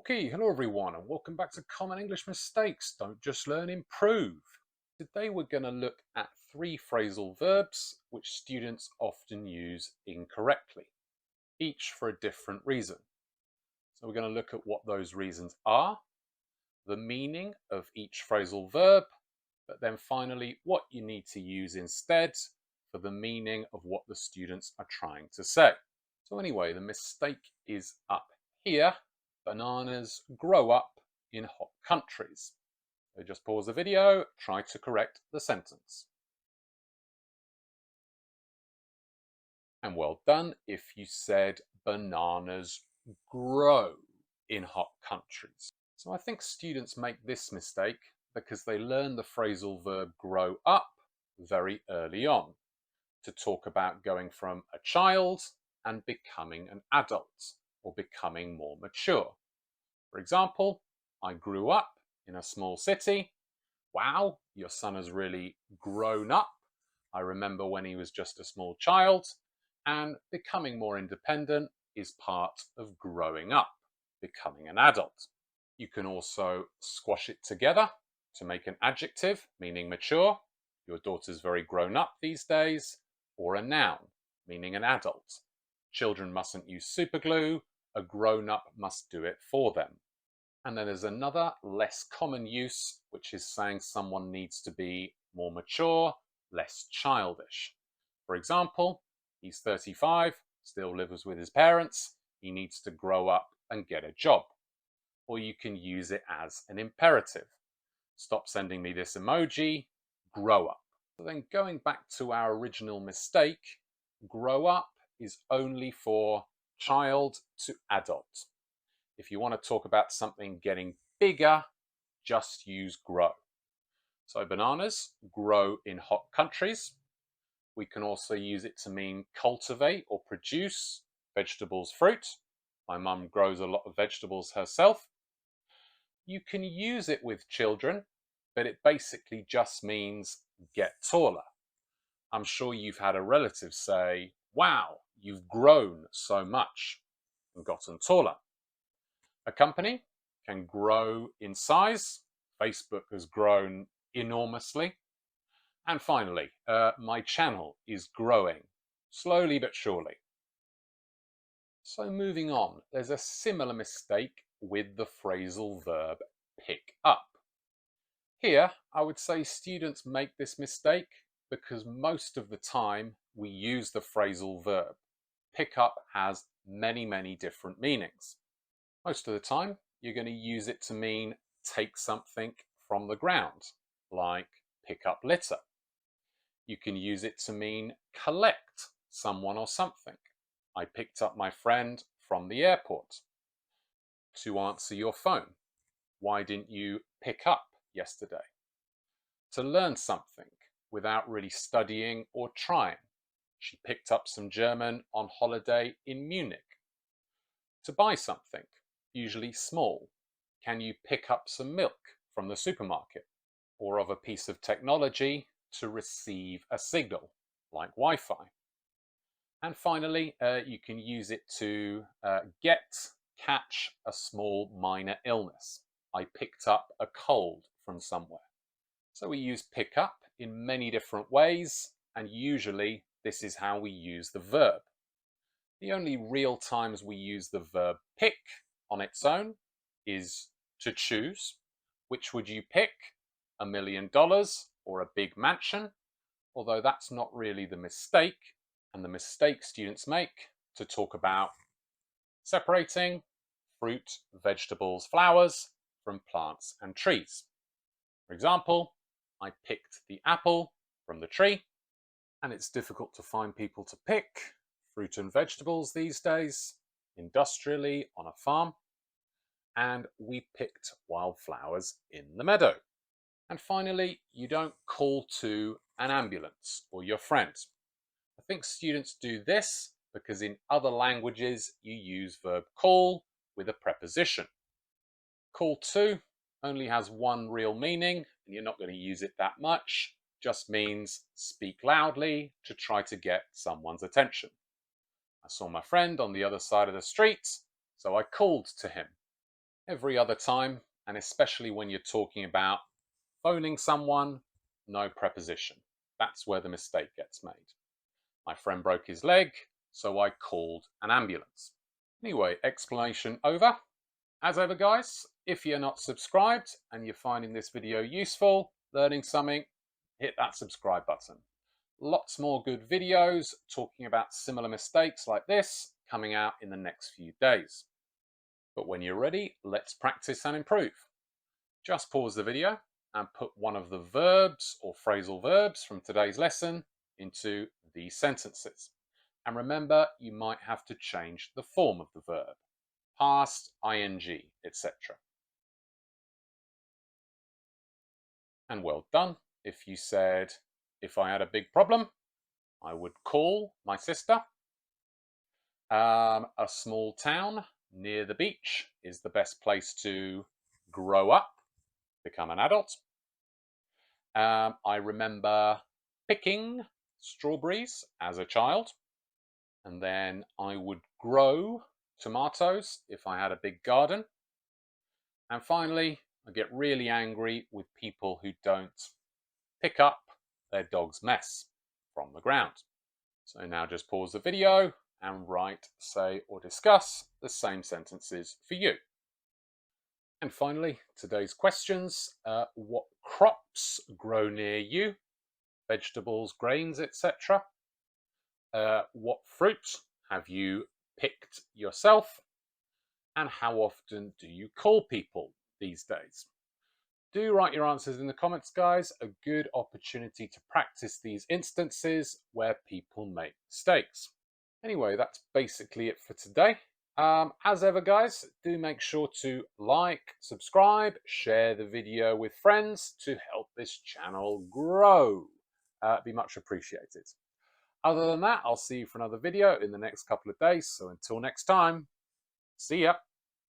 Okay, hello everyone, and welcome back to Common English Mistakes. Don't just learn, improve. Today we're going to look at three phrasal verbs which students often use incorrectly, each for a different reason. So we're going to look at what those reasons are, the meaning of each phrasal verb, but then finally what you need to use instead for the meaning of what the students are trying to say. So anyway, the mistake is up here. Bananas grow up in hot countries. So just pause the video, try to correct the sentence. And well done if you said bananas grow in hot countries. So I think students make this mistake because they learn the phrasal verb grow up very early on to talk about going from a child and becoming an adult or becoming more mature. For example, I grew up in a small city. Wow, your son has really grown up. I remember when he was just a small child, and becoming more independent is part of growing up, becoming an adult. You can also squash it together to make an adjective, meaning mature. Your daughter's very grown up these days, or a noun, meaning an adult. Children mustn't use superglue. A grown-up must do it for them. And then there's another less common use, which is saying someone needs to be more mature, less childish. For example, he's 35, still lives with his parents. He needs to grow up and get a job. Or you can use it as an imperative. Stop sending me this emoji, grow up. So then going back to our original mistake, grow up is only for child to adult. If you want to talk about something getting bigger, just use grow. So bananas grow in hot countries. We can also use it to mean cultivate or produce vegetables, fruit. My mum grows a lot of vegetables herself. You can use it with children, but it basically just means get taller. I'm sure you've had a relative say, wow, you've grown so much and gotten taller. A company can grow in size. Facebook has grown enormously. And finally, my channel is growing slowly but surely. So moving on, there's a similar mistake with the phrasal verb pick up. Here, I would say students make this mistake because most of the time we use the phrasal verb. Pick up has many different meanings. Most of the time, you're going to use it to mean take something from the ground, like pick up litter. You can use it to mean collect someone or something. I picked up my friend from the airport. To answer your phone. Why didn't you pick up yesterday? To learn something without really studying or trying. She picked up some German on holiday in Munich. To buy something, usually small. Can you pick up some milk from the supermarket? Or of a piece of technology to receive a signal, like Wi-Fi. And finally, you can use it to catch a small minor illness. I picked up a cold from somewhere. So we use pick up in many different ways, and usually this is how we use the verb. The only real times we use the verb pick on its own is to choose. Which would you pick? $1 million or a big mansion? Although that's not really the mistake, and the mistake students make to talk about separating fruit, vegetables, flowers from plants and trees. For example, I picked the apple from the tree, and it's difficult to find people to pick fruit and vegetables these days, industrially on a farm, and we picked wildflowers in the meadow. And finally, you don't call to an ambulance or your friend. I think students do this because in other languages you use verb call with a preposition. Call to only has one real meaning, and you're not going to use it that much. Just means speak loudly to try to get someone's attention. I saw my friend on the other side of the street, so I called to him. every other time, and especially when you're talking about phoning someone, no preposition. That's where the mistake gets made. My friend broke his leg, so I called an ambulance. Anyway, explanation over. As ever, guys, if you're not subscribed and you're finding this video useful, learning something, hit that subscribe button. Lots more good videos talking about similar mistakes like this coming out in the next few days. But when you're ready, let's practice and improve. Just pause the video and put one of the verbs or phrasal verbs from today's lesson into these sentences. And remember, you might have to change the form of the verb. Past, ing, etc. And well done. If you said, if I had a big problem, I would call my sister. A small town near the beach is the best place to grow up, become an adult. I remember picking strawberries as a child, and then I would grow tomatoes if I had a big garden. And finally, I get really angry with people who don't pick up their dog's mess from the ground. So now just pause the video and write, say, or discuss the same sentences for you. And finally, today's questions. What crops grow near you? Vegetables, grains, etc. What fruit have you picked yourself? And how often do you call people these days? Do write your answers in the comments, guys. A good opportunity to practice these instances where people make mistakes. Anyway, that's basically it for today. As ever, guys, do make sure to like, subscribe, share the video with friends to help this channel grow. Be much appreciated. Other than that, I'll see you for another video in the next couple of days. So until next time, see ya.